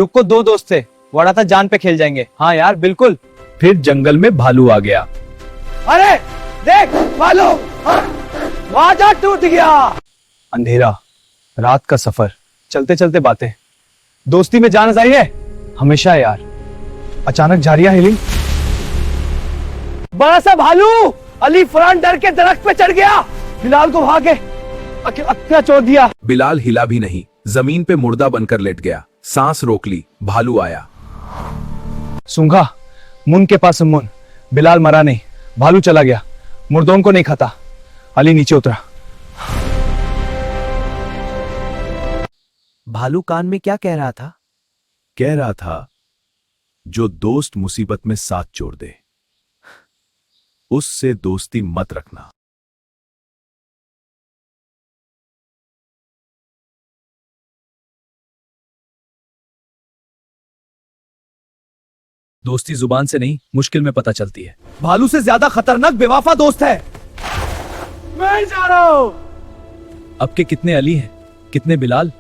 रुक को 2 दोस्त थे, वड़ा था जान पे खेल जाएंगे। हाँ यार बिल्कुल। फिर जंगल में भालू आ गया। अरे देख भालू, वादा टूट गया। अंधेरा, रात का सफर, चलते चलते बातें, दोस्ती में जान आजारी है हमेशा यार। अचानक झाड़ियां हिली, बड़ा सा भालू अली फरहान डर के दरख्त पे चढ़ गया, बिलाल को भागे अक्का छोड़ दिया। बिलाल हिला भी नहीं, जमीन पे मुर्दा बनकर लेट गया। सांस रोक ली, भालू आया। सूंघा, मुन के पास मुन, बिलाल मरा नहीं, भालू चला गया, मुर्दों को नहीं खाता। अली नीचे उतरा। भालू कान में क्या कह रहा था? कह रहा था, जो दोस्त मुसीबत में साथ छोड़ दे, उससे दोस्ती मत रखना। दोस्ती जुबान से नहीं, मुश्किल में पता चलती है। भालू से ज्यादा खतरनाक बेवफा दोस्त है। मैं जा रहा हूं। अब के कितने अली हैं, कितने बिलाल,